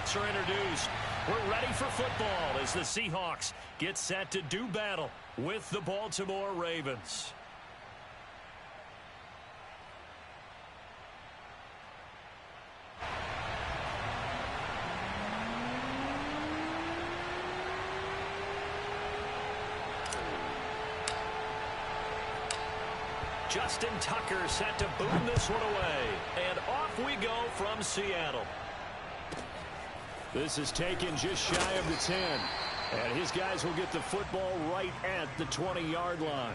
backs are introduced. We're ready for football as the Seahawks get set to do battle with the Baltimore Ravens. Justin Tucker set to boom this one away. And off we go from Seattle. This is taken just shy of the 10. And his guys will get the football right at the 20-yard line.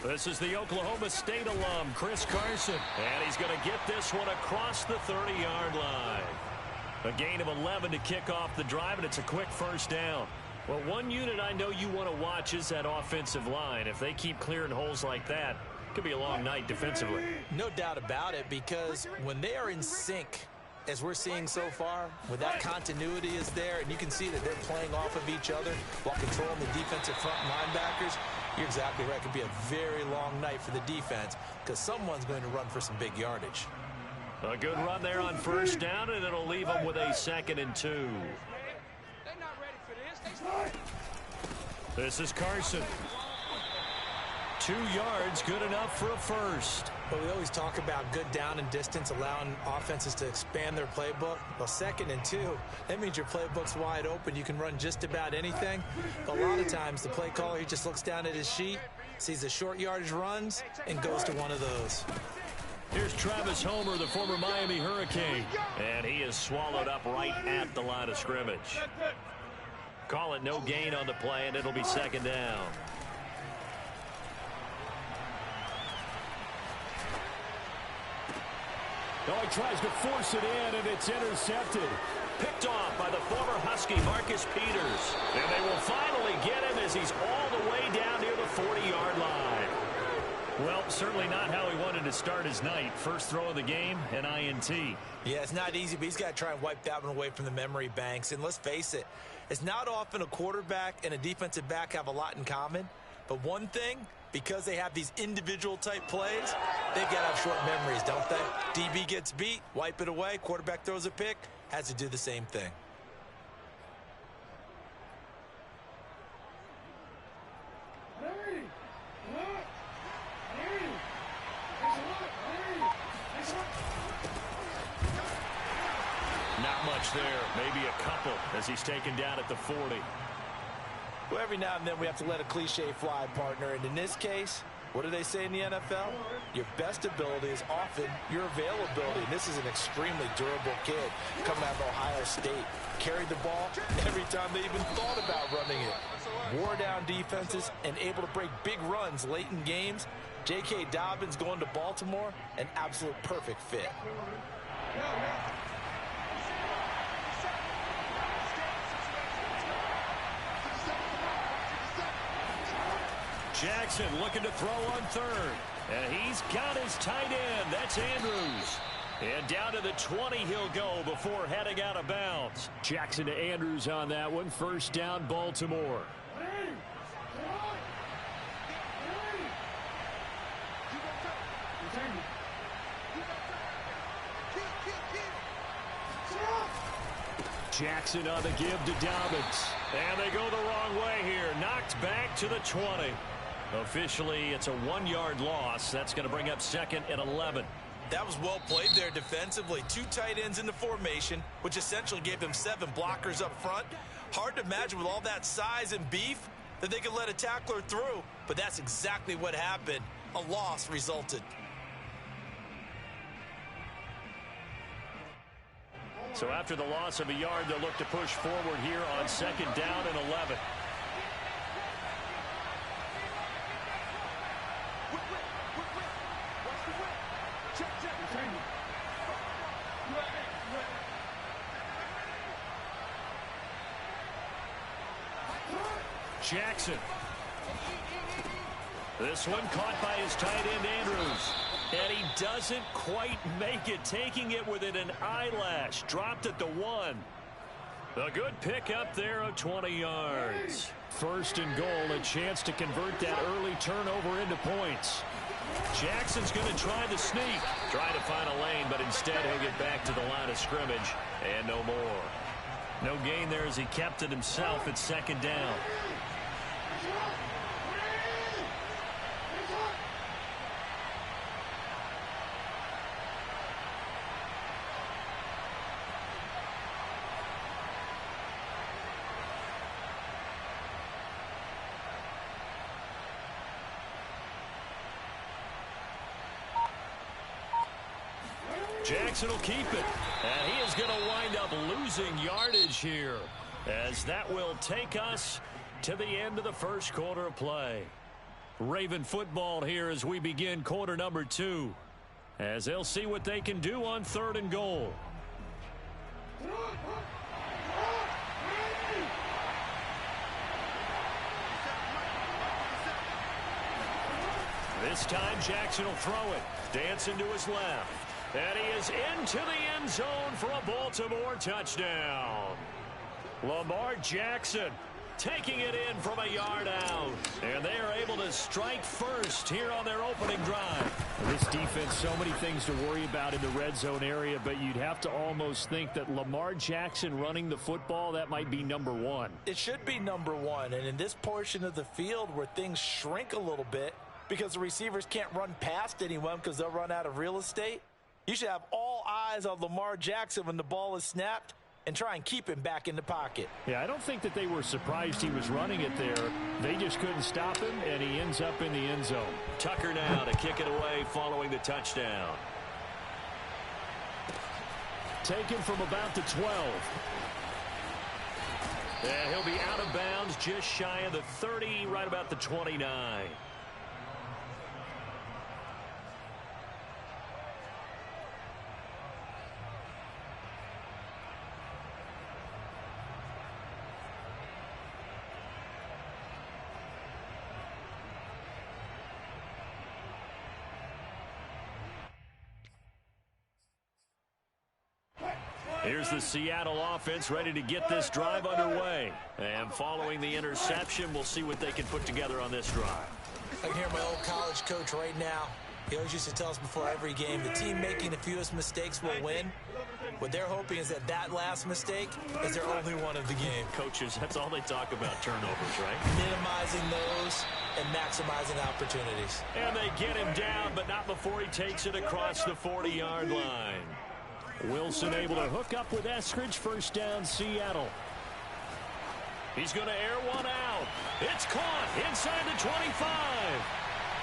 This is the Oklahoma State alum, Chris Carson. And he's going to get this one across the 30-yard line. A gain of 11 to kick off the drive, and it's a quick first down. Well, one unit I know you want to watch is that offensive line. If they keep clearing holes like that, it could be a long night defensively. No doubt about it, because when they are in sync, as we're seeing so far, when that continuity is there, and you can see that they're playing off of each other while controlling the defensive front linebackers, you're exactly right. It could be a very long night for the defense because someone's going to run for some big yardage. A good run there on first down, and it'll leave them with a 2nd and 2. They're not ready for this. This is Carson. 2 yards, good enough for a first. But we always talk about good down and distance, allowing offenses to expand their playbook. Well, 2nd and 2, that means your playbook's wide open. You can run just about anything. But a lot of times, the play caller, he just looks down at his sheet, sees the short yardage runs, and goes to one of those. Here's Travis Homer, the former Miami Hurricane. And he is swallowed up right at the line of scrimmage. Call it no gain on the play, and it'll be 2nd down. Oh, he tries to force it in, and it's intercepted. Picked off by the former Husky, Marcus Peters. And they will finally get him as he's all the way down near the 40-yard line. Well, certainly not how he wanted to start his night. First throw of the game, an INT. Yeah, it's not easy, but he's got to try and wipe that one away from the memory banks. And let's face it, it's not often a quarterback and a defensive back have a lot in common. But one thing, because they have these individual type plays, they've got to have short memories, don't they? DB gets beat, wipe it away, quarterback throws a pick, has to do the same thing. Not much there, maybe a couple as he's taken down at the 40. Well, every now and then we have to let a cliche fly, partner. And in this case, what do they say in the NFL? Your best ability is often your availability. And this is an extremely durable kid coming out of Ohio State. Carried the ball every time they even thought about running it. Wore down defenses and able to break big runs late in games. J.K. Dobbins going to Baltimore, an absolute perfect fit. Jackson looking to throw on 3rd. And he's got his tight end. That's Andrews. And down to the 20 he'll go before heading out of bounds. Jackson to Andrews on that one. First down, Baltimore. Jackson on the give to Dobbins. And they go the wrong way here. Knocked back to the 20. Officially, it's a 1-yard loss. That's going to bring up 2nd and 11. That was well played there defensively. 2 tight ends in the formation, which essentially gave them 7 blockers up front. Hard to imagine with all that size and beef, that they could let a tackler through, but that's exactly what happened. A loss resulted. So after the loss of a yard, they'll look to push forward here on 2nd down and 11. Jackson. This one caught by his tight end, Andrews. And he doesn't quite make it, taking it within an eyelash. Dropped at the 1. A good pickup there of 20 yards. 1st and goal, a chance to convert that early turnover into points. Jackson's going to try the sneak. Try to find a lane, but instead he'll get back to the line of scrimmage and no more. No gain there as he kept it himself at 2nd down. Jackson will keep it, and he is going to wind up losing yardage here, as that will take us to the end of the 1st quarter of play. Raven football here as we begin quarter number 2, as they'll see what they can do on 3rd and goal. This time Jackson will throw it. Dancing to his left. And he is into the end zone for a Baltimore touchdown. Lamar Jackson taking it in from a yard out. And they are able to strike first here on their opening drive. This defense, so many things to worry about in the red zone area, but you'd have to almost think that Lamar Jackson running the football, that might be number 1. It should be number 1, and in this portion of the field where things shrink a little bit because the receivers can't run past anyone because they'll run out of real estate, you should have all eyes on Lamar Jackson when the ball is snapped and try and keep him back in the pocket. Yeah, I don't think that they were surprised he was running it there. They just couldn't stop him, and he ends up in the end zone. Tucker now to kick it away following the touchdown. Taken from about the 12. And he'll be out of bounds just shy of the 30, right about the 29. Here's the Seattle offense ready to get this drive underway. And following the interception, we'll see what they can put together on this drive. I can hear my old college coach right now. He always used to tell us before every game, the team making the fewest mistakes will win. What they're hoping is that that last mistake is their only one of the game. Coaches, that's all they talk about, turnovers, right? Minimizing those and maximizing opportunities. And they get him down, but not before he takes it across the 40-yard line. Wilson able to hook up with Eskridge. 1st down, Seattle. He's going to air one out. It's caught inside the 25.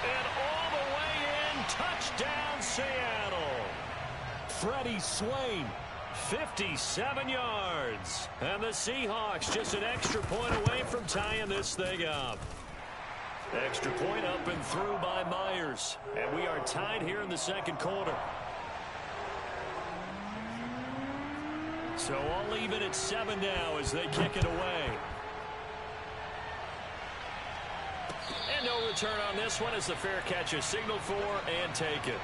And all the way in, touchdown, Seattle. Freddie Swain, 57 yards. And the Seahawks just an extra point away from tying this thing up. Extra point up and through by Myers. And we are tied here in the 2nd quarter. So I'll leave it at 7 now as they kick it away. And no return on this one as the fair catch is signaled for and taken.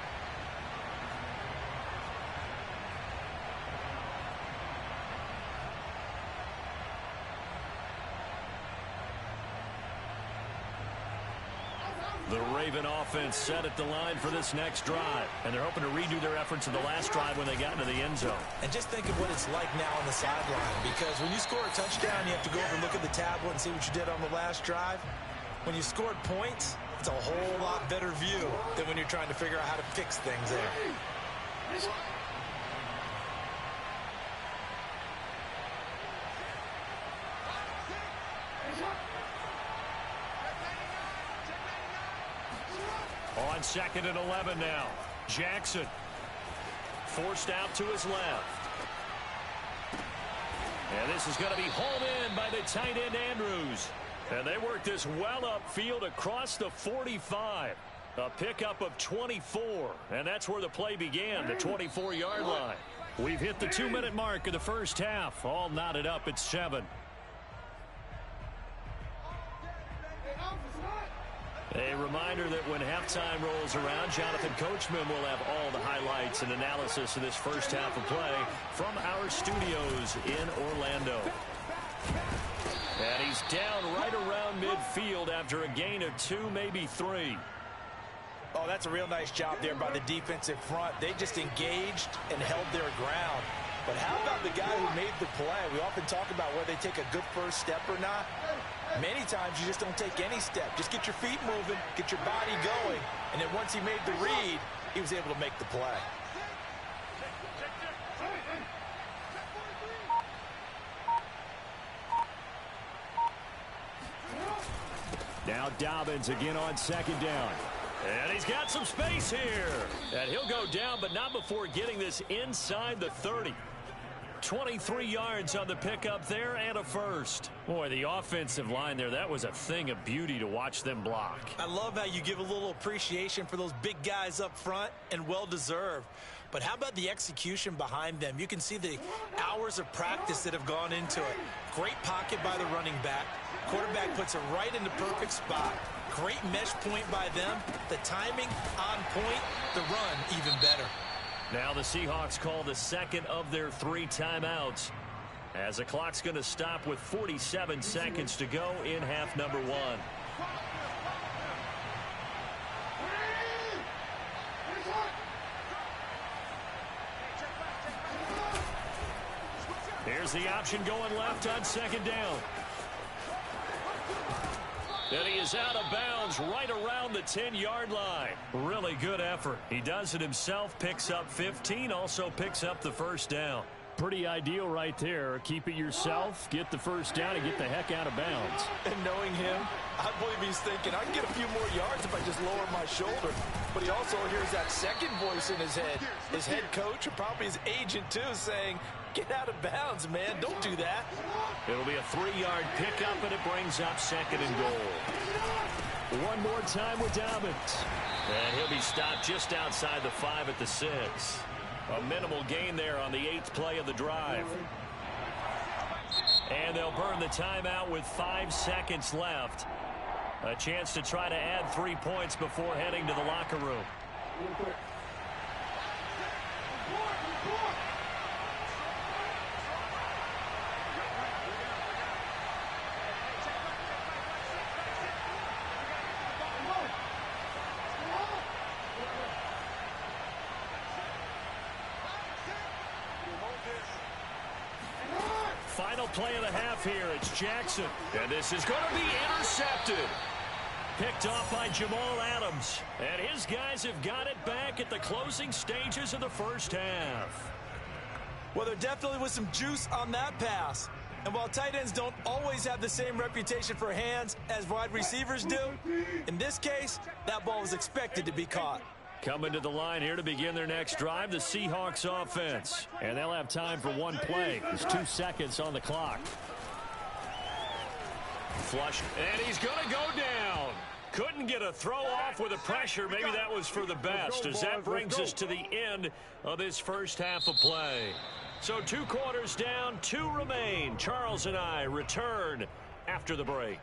The Raven offense set at the line for this next drive. And they're hoping to redo their efforts in the last drive when they got into the end zone. And just think of what it's like now on the sideline. Because when you score a touchdown, you have to go over and look at the tablet and see what you did on the last drive. When you scored points, it's a whole lot better view than when you're trying to figure out how to fix things there. on 2nd and 11 now. Jackson forced out to his left. And this is going to be hauled in by the tight end Andrews. And they work this well upfield across the 45. A pickup of 24. And that's where the play began, the 24-yard line. We've hit the 2-minute mark of the first half. All knotted up at 7. A reminder that when halftime rolls around, Jonathan Coachman will have all the highlights and analysis of this first half of play from our studios in Orlando. And he's down right around midfield after a gain of 2, maybe 3. Oh, that's a real nice job there by the defensive front. They just engaged and held their ground. But how about the guy who made the play? We often talk about whether they take a good first step or not. Many times you just don't take any step. Just get your feet moving, get your body going, and then once he made the read, he was able to make the play. Now Dobbins again on 2nd down. And he's got some space here. And he'll go down, but not before getting this inside the 30. 23 yards on the pickup there and a first. Boy, the offensive line there, that was a thing of beauty to watch them block. I love how you give a little appreciation for those big guys up front, and well-deserved. But how about the execution behind them? You can see the hours of practice that have gone into it. Great pocket by the running back. Quarterback puts it right in the perfect spot. Great mesh point by them. The timing on point. The run even better. Now the Seahawks call the second of their 3 timeouts, as the clock's going to stop with 47 seconds to go in half number 1. Here's the option going left on 2nd down. And he is out of bounds right around the 10-yard line. Really good effort. He does it himself, picks up 15, also picks up the first down. Pretty ideal right there. Keep it yourself, get the first down, and get the heck out of bounds. And knowing him, I believe he's thinking, I can get a few more yards if I just lower my shoulder. But he also hears that second voice in his head. His head coach, and probably his agent too, saying, get out of bounds, man. Don't do that. It'll be a 3-yard pickup, and it brings up 2nd and goal. One more time with Dobbins. And he'll be stopped just outside the 5 at the 6. A minimal gain there on the 8th play of the drive. And they'll burn the timeout with 5 seconds left. A chance to try to add 3 points before heading to the locker room. Final play of the half here. It's Jackson. And this is going to be intercepted. Picked off by Jamal Adams. And his guys have got it back at the closing stages of the first half. Well, there definitely was some juice on that pass. And while tight ends don't always have the same reputation for hands as wide receivers do, in this case, that ball was expected to be caught. Coming to the line here to begin their next drive, the Seahawks offense. And they'll have time for one play. There's 2 seconds on the clock. Flush, and he's going to go down. Couldn't get a throw off with the pressure. Maybe that was for the best, as that brings us to the end of this first half of play. So 2 quarters down, 2 remain. Charles and I return after the break.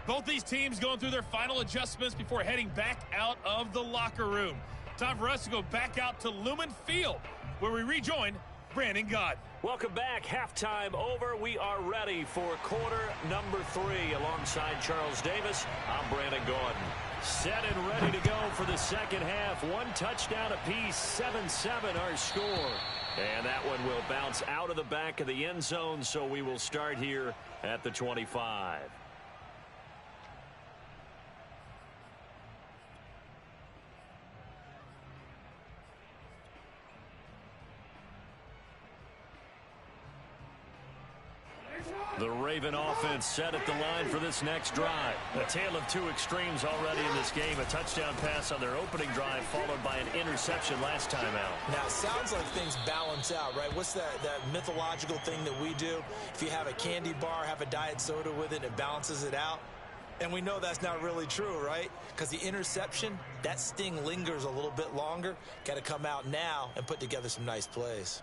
Both these teams going through their final adjustments before heading back out of the locker room. Time for us to go back out to Lumen Field, where we rejoin Brandon Gaudin. Welcome back. Halftime over. We are ready for quarter number 3. Alongside Charles Davis, I'm Brandon Gaudin. Set and ready to go for the second half. 1 touchdown apiece, 7-7 our score. And that one will bounce out of the back of the end zone, so we will start here at the 25. The Raven offense set at the line for this next drive. A tale of two extremes already in this game. A touchdown pass on their opening drive followed by an interception last time out. Now, it sounds like things balance out, right? What's that mythological thing that we do? If you have a candy bar, have a diet soda with it, it balances it out. And we know that's not really true, right? Because the interception, that sting lingers a little bit longer. Got to come out now and put together some nice plays.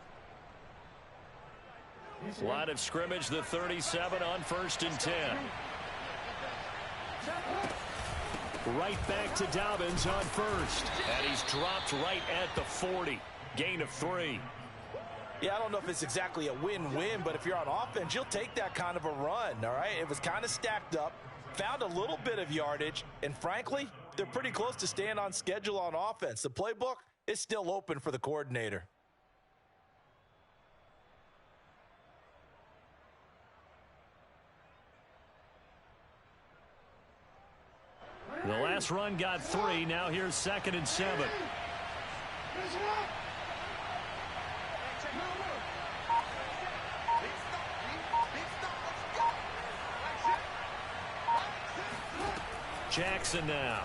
Line of scrimmage, the 37 on 1st and 10. Right back to Dobbins on 1st. And he's dropped right at the 40. Gain of 3. Yeah, I don't know if it's exactly a win-win, but if you're on offense, you'll take that kind of a run, all right? It was kind of stacked up, found a little bit of yardage, and frankly, they're pretty close to staying on schedule on offense. The playbook is still open for the coordinator. The last run got 3. Now here's 2nd and 7. Jackson now.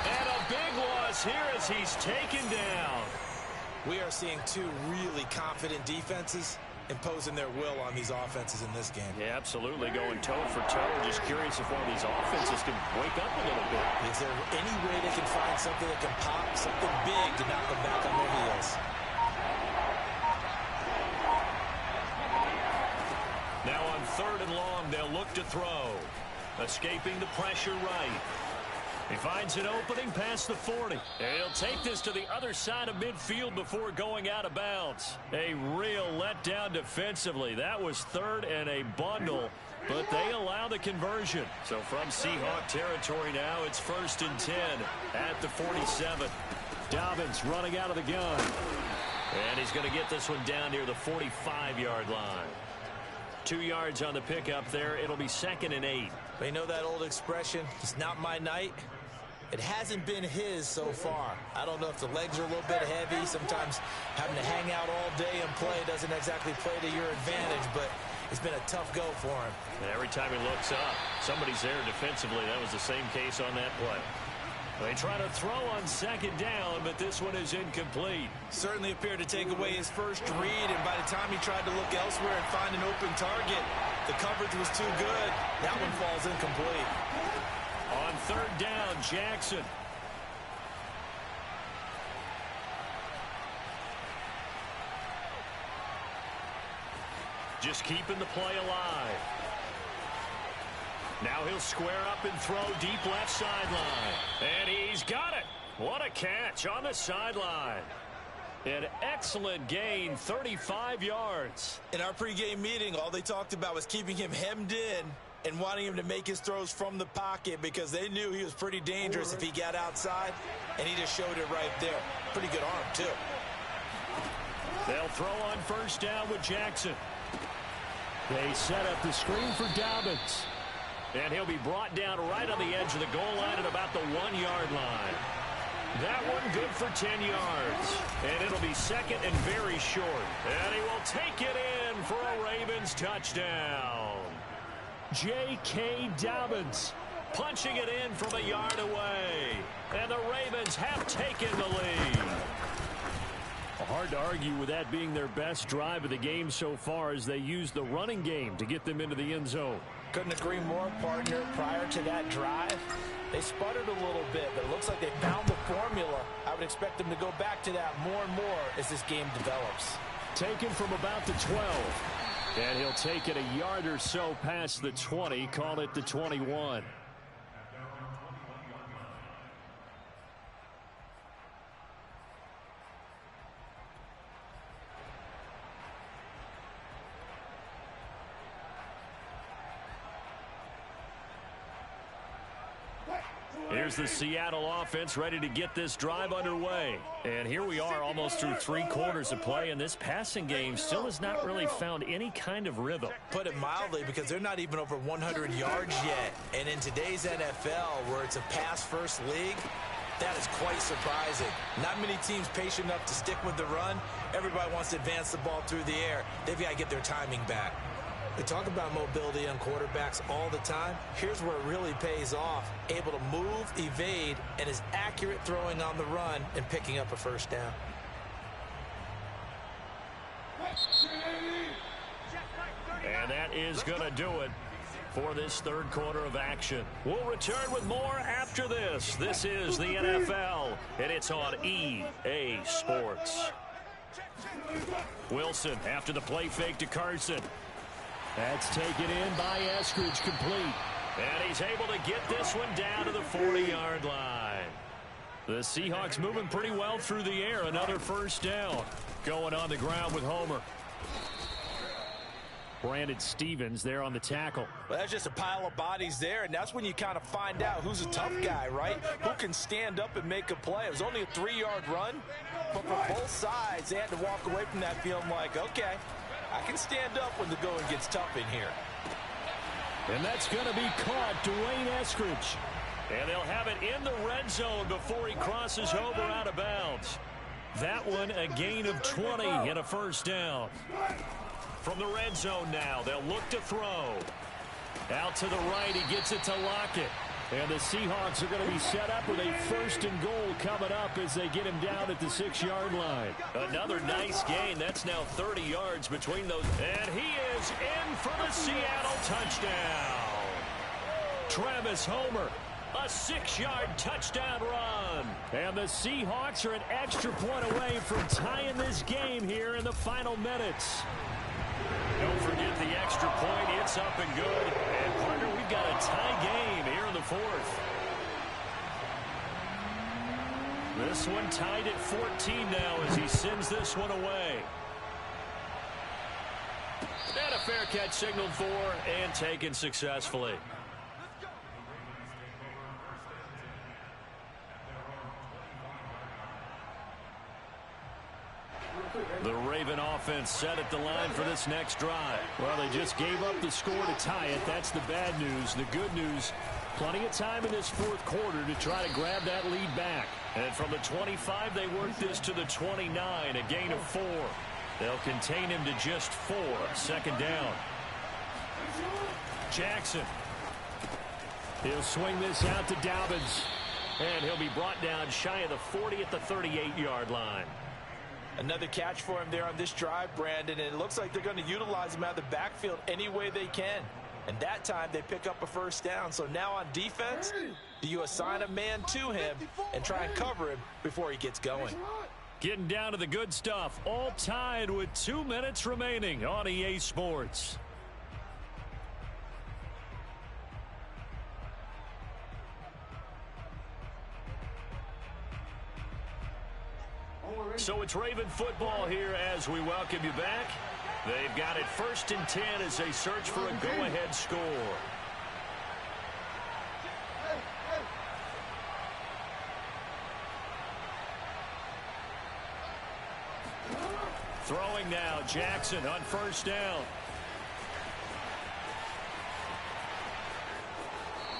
And a big loss here as he's taken down. We are seeing two really confident defenses imposing their will on these offenses in this game. Yeah, absolutely, going toe for toe. Just curious if one of these offenses can wake up a little bit. Is there any way they can find something that can pop, something big to knock them back on their heels? Now on 3rd and long, they'll look to throw. Escaping the pressure right. He finds an opening past the 40. And he'll take this to the other side of midfield before going out of bounds. A real letdown defensively. That was 3rd and a bundle, but they allow the conversion. So from Seahawk territory now, it's 1st and 10 at the 47. Dobbins running out of the gun. And he's going to get this one down near the 45-yard line. 2 yards on the pickup there. It'll be 2nd and 8. You know that old expression, it's not my night? It hasn't been his so far. I don't know if the legs are a little bit heavy. Sometimes having to hang out all day and play doesn't exactly play to your advantage, but it's been a tough go for him. And every time he looks up, somebody's there defensively. That was the same case on that play. They try to throw on 2nd down, but this one is incomplete. Certainly appeared to take away his first read, and by the time he tried to look elsewhere and find an open target, the coverage was too good. That one falls incomplete. On 3rd down, Jackson. Just keeping the play alive. Now he'll square up and throw deep left sideline. And he's got it. What a catch on the sideline. An excellent gain, 35 yards. In our pregame meeting, all they talked about was keeping him hemmed in and wanting him to make his throws from the pocket because they knew he was pretty dangerous if he got outside, and he just showed it right there. Pretty good arm, too. They'll throw on 1st down with Jackson. They set up the screen for Dobbins. And he'll be brought down right on the edge of the goal line at about the 1-yard line. That one good for 10 yards. And it'll be 2nd and very short. And he will take it in for a Ravens touchdown. J.K. Dobbins punching it in from a yard away. And the Ravens have taken the lead. Hard to argue with that being their best drive of the game so far as they use the running game to get them into the end zone. Couldn't agree more, partner. Prior to that drive, they sputtered a little bit, but it looks like they found the formula. I would expect them to go back to that more and more as this game develops. Taken from about the 12. And he'll take it a yard or so past the 20, call it the 21. Here's the Seattle offense ready to get this drive underway. And here we are almost through 3 quarters of play, and this passing game still has not really found any kind of rhythm. Put it mildly, because they're not even over 100 yards yet. And in today's NFL, where it's a pass-first league, That is quite surprising. Not many teams patient enough to stick with the run. Everybody wants to advance the ball through the air. They've got to get their timing back. We talk about mobility on quarterbacks all the time. Here's where it really pays off. Able to move, evade, and is accurate throwing on the run and picking up a first down. And that is going to do it for this third quarter of action. We'll return with more after this. This is the NFL, and it's on EA Sports. Wilson after the play fake to Carson. That's taken in by Eskridge, complete. And he's able to get this one down to the 40-yard line. The Seahawks moving pretty well through the air. Another first down. Going on the ground with Homer. Brandon Stevens there on the tackle. Well, that's just a pile of bodies there, and that's when you kind of find out who's a tough guy, right? Who can stand up and make a play. It was only a 3-yard run, but for both sides, they had to walk away from that feeling like, okay, I can stand up when the going gets tough in here. And that's going to be caught, Dwayne Eskridge. And they'll have it in the red zone before he crosses over out of bounds. That one a gain of 20 and a first down. From the red zone now, they'll look to throw. Out to the right, he gets it to Lockett. And the Seahawks are going to be set up with a first and goal coming up as they get him down at the 6-yard line. Another nice gain. That's now 30 yards between those. And he is in for the Seattle touchdown. Travis Homer, a 6-yard touchdown run. And the Seahawks are an extra point away from tying this game here in the final minutes. Don't forget the extra point. It's up and good. And, partner, we've got a tie game here in the fourth. This one tied at 14 now as he sends this one away. And a fair catch signaled for and taken successfully. The Raven offense set at the line for this next drive. Well, they just gave up the score to tie it. That's the bad news. The good news, plenty of time in this fourth quarter to try to grab that lead back. And from the 25, they work this to the 29, a gain of 4. They'll contain him to just 4. Second down. Jackson. He'll swing this out to Dobbins. And he'll be brought down shy of the 40 at the 38-yard line. Another catch for him there on this drive, Brandon, and it looks like they're going to utilize him out of the backfield any way they can. And that time they pick up a first down. So now on defense, do you assign a man to him and try and cover him before he gets going? Getting down to the good stuff, all tied with 2 minutes remaining on EA Sports. So it's Raven football here as we welcome you back. They've got it 1st and 10 as they search for a go-ahead score. Throwing now, Jackson on first down.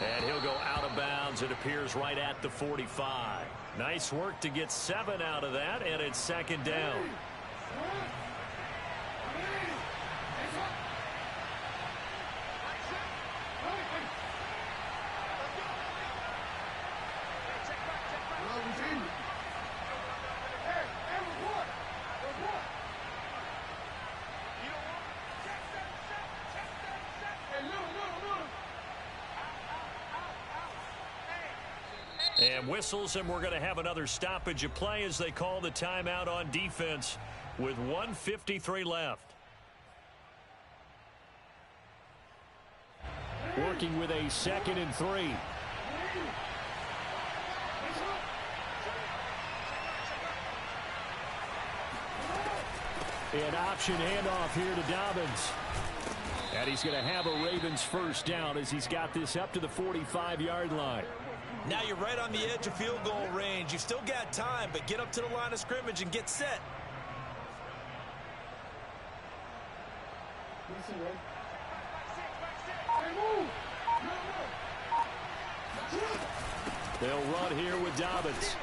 And he'll go out of bounds. It appears right at the 45. Nice work to get 7 out of that, and it's second down. And whistles, and we're going to have another stoppage of play as they call the timeout on defense with 1:53 left. Working with a 2nd and 3. An option handoff here to Dobbins. And he's going to have a Ravens first down as he's got this up to the 45-yard line. Now you're right on the edge of field goal range. You've still got time, but get up to the line of scrimmage and get set. They'll run here with Dobbins.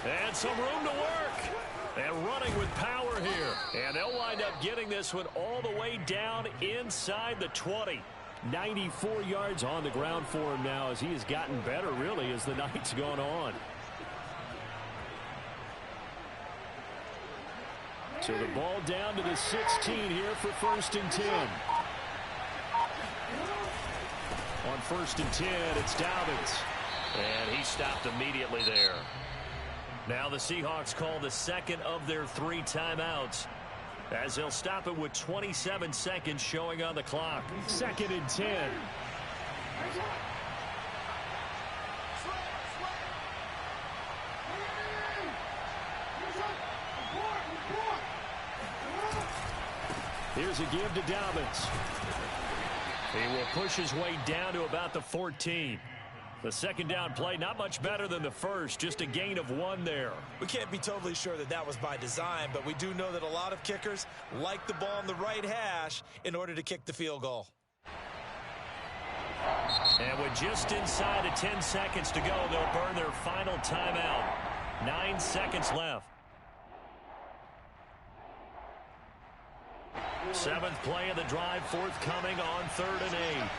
And some room to work. And running with power here. And they'll wind up getting this one all the way down inside the 20. 94 yards on the ground for him now as he has gotten better, really, as the night's gone on. So the ball down to the 16 here for 1st and 10. On 1st and 10, it's Dobbins. And he stopped immediately there. Now the Seahawks call the second of their 3 timeouts, as they'll stop it with 27 seconds showing on the clock. 2nd and 10. Here's a give to Dobbins. He will push his way down to about the 14. The second down play, not much better than the first, just a gain of 1 there. We can't be totally sure that that was by design, but we do know that a lot of kickers like the ball on the right hash in order to kick the field goal. And with just inside of 10 seconds to go, they'll burn their final timeout. 9 seconds left. 7th play of the drive forthcoming on 3rd and 8.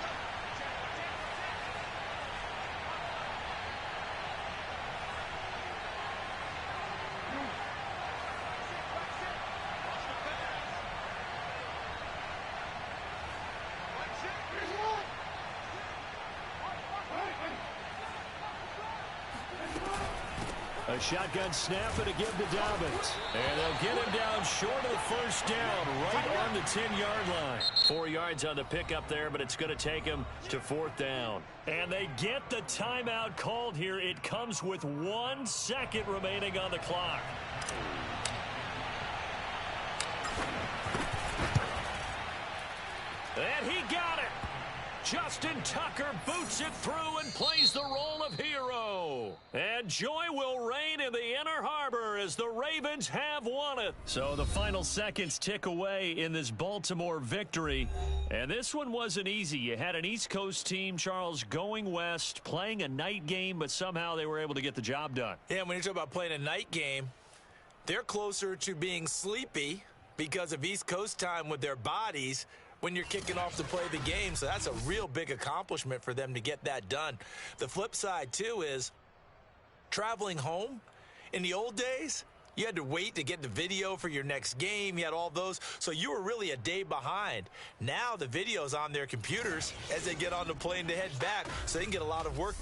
A shotgun snap and a give to Dobbins. And they'll get him down short of the first down, right on the 10-yard line. 4 yards on the pickup there, but it's going to take him to 4th down. And they get the timeout called here. It comes with 1 second remaining on the clock. And he got it. Justin Tucker boots it through and plays the role of hero. And joy will reign in the Inner Harbor as the Ravens have won it. So the final seconds tick away in this Baltimore victory. And this one wasn't easy. You had an East Coast team, Charles, going west, playing a night game, but somehow they were able to get the job done. Yeah, when you talk about playing a night game, they're closer to being sleepy because of East Coast time with their bodies when you're kicking off to play the game. So that's a real big accomplishment for them to get that done. The flip side, too, is traveling home. In the old days, you had to wait to get the video for your next game. You had all those. So you were really a day behind. Now the video's on their computers as they get on the plane to head back, so they can get a lot of work done.